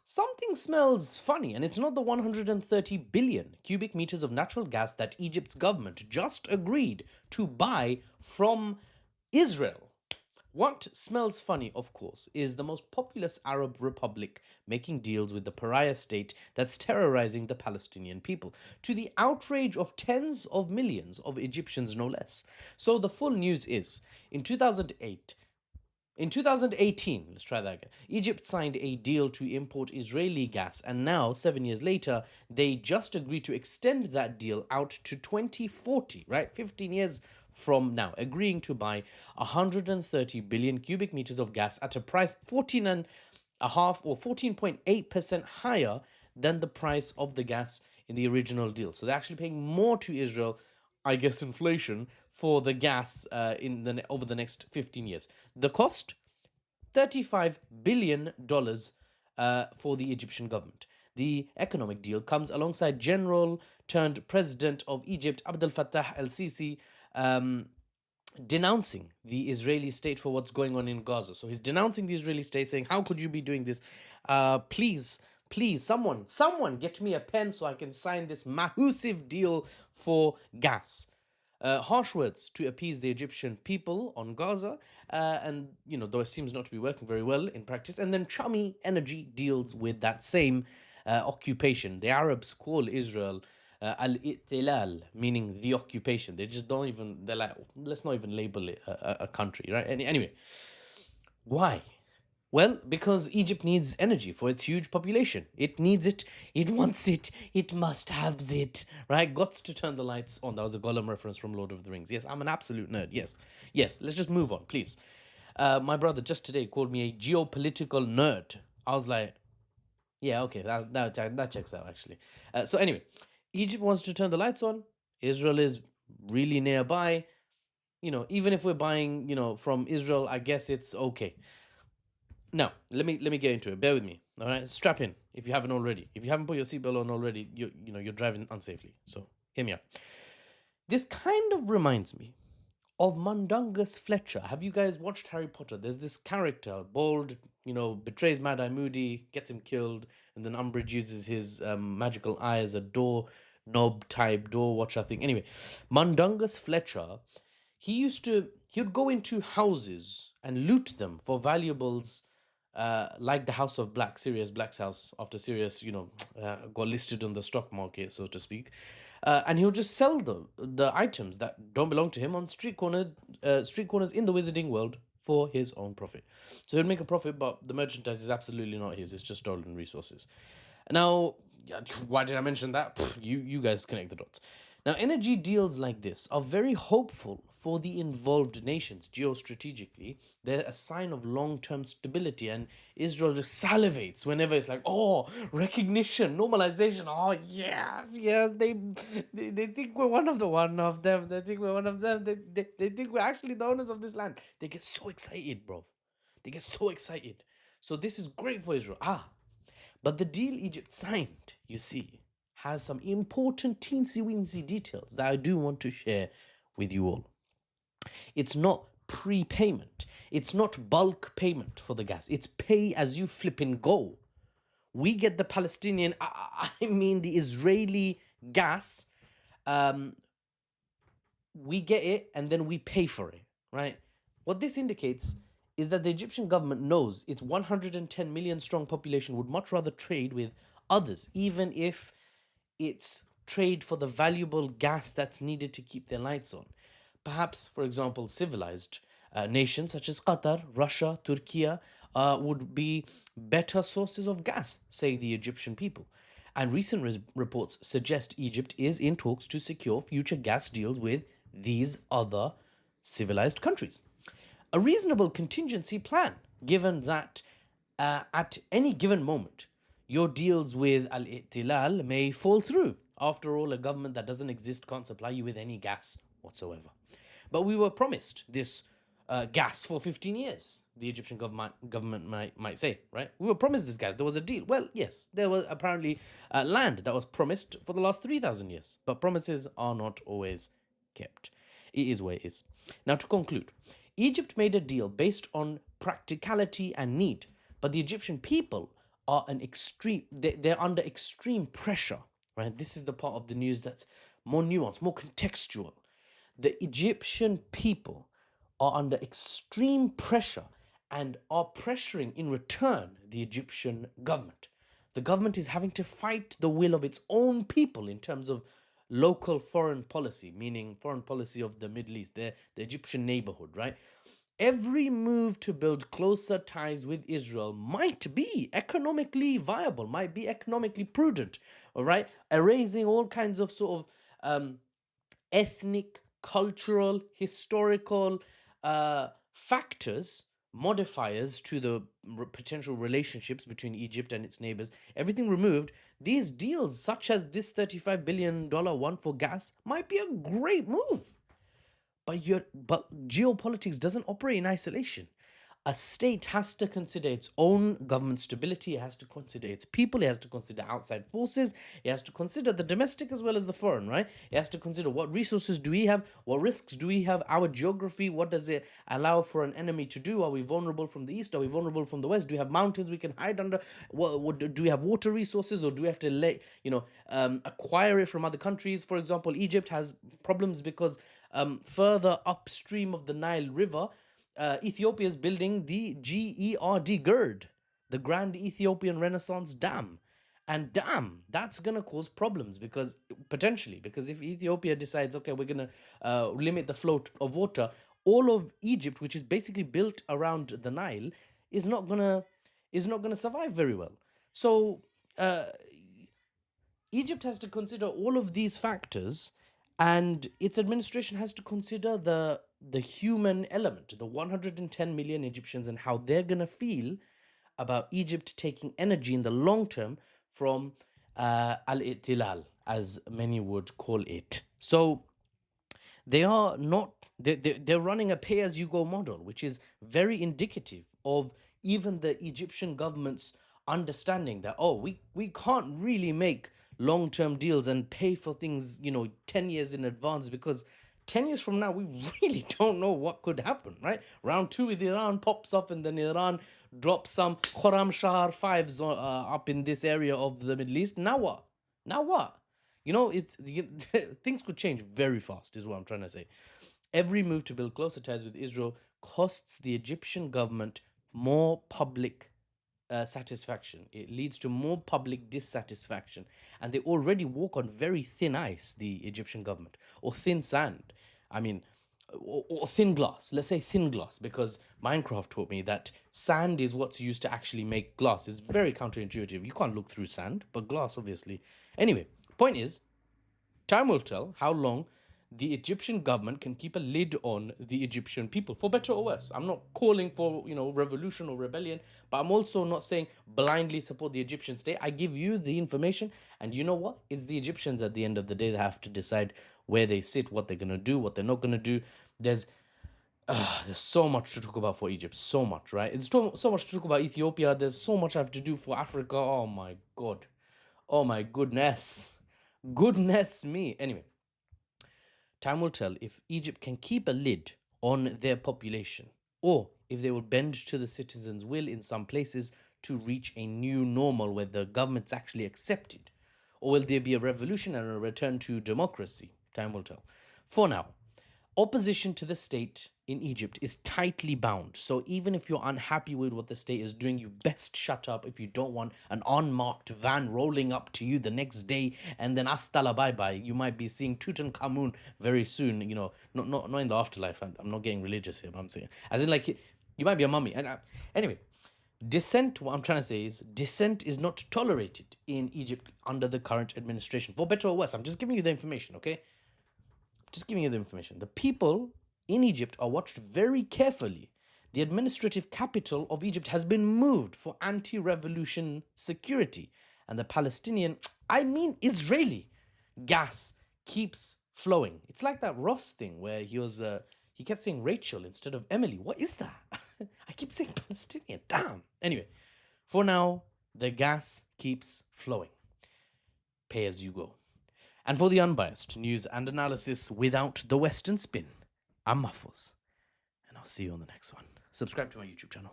Something smells funny, and it's not the 130 billion cubic meters of natural gas that Egypt's government just agreed to buy from Israel. What smells funny, of course, is the most populous Arab republic making deals with the pariah state that's terrorizing the Palestinian people, to the outrage of tens of millions of Egyptians, no less. So the full news is in 2008, in 2018, let's try that again. Egypt signed a deal to import Israeli gas, and now, 7 years later, they just agreed to extend that deal out to 2040, right? 15 years from now, agreeing to buy 130 billion cubic meters of gas at a price 14 and a half or 14.8% higher than the price of the gas in the original deal. So they're actually paying more to Israel, I guess, inflation for the gas over the next 15 years. The cost, $35 billion for the Egyptian government. The economic deal comes alongside General turned President of Egypt, Abdel Fattah el Sisi, denouncing the Israeli state for what's going on in Gaza. So he's denouncing the Israeli state, saying, "How could you be doing this? Please, someone get me a pen so I can sign this massive deal for gas." Harsh words to appease the Egyptian people on Gaza, and though it seems not to be working very well in practice. And then chummy energy deals with that same occupation. The Arabs call Israel al-ittilal, meaning the occupation. They just don't even. They're like, let's not even label it a country, right? Anyway, why? Well, because Egypt needs energy for its huge population. It needs it, it wants it must have it, right? Gots to turn the lights on. That was a Gollum reference from Lord of the Rings. Yes, I'm an absolute nerd. Yes, let's just move on, please. My brother just today called me a geopolitical nerd. I was like, yeah, okay, that checks out, actually. So anyway, Egypt wants to turn the lights on. Israel is really nearby. Even if we're buying, from Israel, I guess it's okay. Now, let me get into it. Bear with me. All right, strap in if you haven't already. If you haven't put your seatbelt on already, you're driving unsafely. So hear me out. This kind of reminds me of Mundungus Fletcher. Have you guys watched Harry Potter? There's this character, bald, betrays Mad Eye Moody, gets him killed, and then Umbridge uses his magical eye as a door knob type door watcher thing. Anyway, Mundungus Fletcher, he would go into houses and loot them for valuables, like the House of Black, Sirius Black's house, after Sirius, got listed on the stock market, so to speak. And he'll just sell the items that don't belong to him on street corners in the wizarding world for his own profit. So he'll make a profit, but the merchandise is absolutely not his. It's just stolen resources. Now, why did I mention that? You guys connect the dots. Now, energy deals like this are very hopeful for the involved nations geostrategically. They're a sign of long-term stability, and Israel just salivates whenever it's like, oh, recognition, normalization. Oh, yes, they think we're one of them. They think we're one of them. They think we're actually the owners of this land. They get so excited, bro. They get so excited. So this is great for Israel. But the deal Egypt signed, you see, has some important teensy-weensy details that I do want to share with you all. It's not prepayment. It's not bulk payment for the gas. It's pay as you flipping go. We get the Palestinian, the Israeli gas. We get it and then we pay for it, right? What this indicates is that the Egyptian government knows its 110 million strong population would much rather trade with others, even if it's trade for the valuable gas that's needed to keep their lights on. Perhaps, for example, civilized nations such as Qatar, Russia, Turkey would be better sources of gas, say the Egyptian people. And recent reports suggest Egypt is in talks to secure future gas deals with these other civilized countries. A reasonable contingency plan, given that at any given moment, your deals with Al-Ittilal may fall through. After all, a government that doesn't exist can't supply you with any gas whatsoever. But we were promised this gas for 15 years, the Egyptian government might say, right? We were promised this gas. There was a deal. Well, yes, there was apparently land that was promised for the last 3,000 years. But promises are not always kept. It is where it is. Now, to conclude, Egypt made a deal based on practicality and need, but the Egyptian people are an extreme, they're under extreme pressure, right? This is the part of the news that's more nuanced, more contextual. The Egyptian people are under extreme pressure and are pressuring in return the Egyptian government. The government is having to fight the will of its own people in terms of local foreign policy, meaning foreign policy of the Middle East, the Egyptian neighborhood, right? Every move to build closer ties with Israel might be economically viable, might be economically prudent, all right? Erasing all kinds of sort of ethnic, cultural, historical factors, modifiers to the potential relationships between Egypt and its neighbors, everything removed, these deals, such as this $35 billion one for gas, might be a great move. But geopolitics doesn't operate in isolation. A state has to consider its own government stability, it has to consider its people, it has to consider outside forces, it has to consider the domestic as well as the foreign, right? It has to consider what resources do we have, what risks do we have, our geography, what does it allow for an enemy to do? Are we vulnerable from the east? Are we vulnerable from the west? Do we have mountains we can hide under? What do we have water resources, or do we have to acquire it from other countries? For example, Egypt has problems because further upstream of the Nile River, Ethiopia is building the GERD, the Grand Ethiopian Renaissance Dam. And damn, that's going to cause problems because if Ethiopia decides, okay, we're going to limit the flow of water, all of Egypt, which is basically built around the Nile, is not going to survive very well. So Egypt has to consider all of these factors, and its administration has to consider the human element, the 110 million Egyptians, and how they're going to feel about Egypt taking energy in the long term from al-Ittilal, as many would call it. So they are not, they're running a pay-as-you-go model, which is very indicative of even the Egyptian government's understanding that, oh, we can't really make long-term deals and pay for things 10 years in advance, because 10 years from now we really don't know what could happen, right? Round two with Iran pops up, and then Iran drops some Khorram Shahar 5s up in this area of the Middle East. Now what? Things could change very fast, is what I'm trying to say. Every move to build closer ties with Israel costs the Egyptian government more public satisfaction. It leads to more public dissatisfaction. And they already walk on very thin ice, the Egyptian government, or thin sand. I mean, or thin glass. Let's say thin glass, because Minecraft taught me that sand is what's used to actually make glass. It's very counterintuitive. You can't look through sand, but glass, obviously. Anyway, point is, time will tell how long the Egyptian government can keep a lid on the Egyptian people, for better or worse. I'm not calling for, revolution or rebellion, but I'm also not saying blindly support the Egyptian state. I give you the information, and you know what? It's the Egyptians at the end of the day that have to decide where they sit, what they're going to do, what they're not going to do. There's so much to talk about for Egypt, so much, right? It's so much to talk about Ethiopia. There's so much I have to do for Africa. Oh my God. Oh my goodness. Goodness me. Anyway, time will tell if Egypt can keep a lid on their population, or if they will bend to the citizens' will in some places to reach a new normal where the government's actually accepted. Or will there be a revolution and a return to democracy? Time will tell. For now, opposition to the state in Egypt is tightly bound. So even if you're unhappy with what the state is doing, you best shut up if you don't want an unmarked van rolling up to you the next day and then hasta la bye-bye. You might be seeing Tutankhamun very soon, not in the afterlife. I'm not getting religious here, but I'm saying, as in, like, you might be a mummy. And anyway, dissent, what I'm trying to say is, dissent is not tolerated in Egypt under the current administration, for better or worse. I'm just giving you the information, okay? Just giving you the information. The people in Egypt are watched very carefully. The administrative capital of Egypt has been moved for anti-revolution security. And the Palestinian, Israeli, gas keeps flowing. It's like that Ross thing where he kept saying Rachel instead of Emily. What is that? I keep saying Palestinian. Damn. Anyway, for now, the gas keeps flowing. Pay as you go. And for the unbiased news and analysis without the Western spin, I'm Mahfouz, and I'll see you on the next one. Subscribe to my YouTube channel.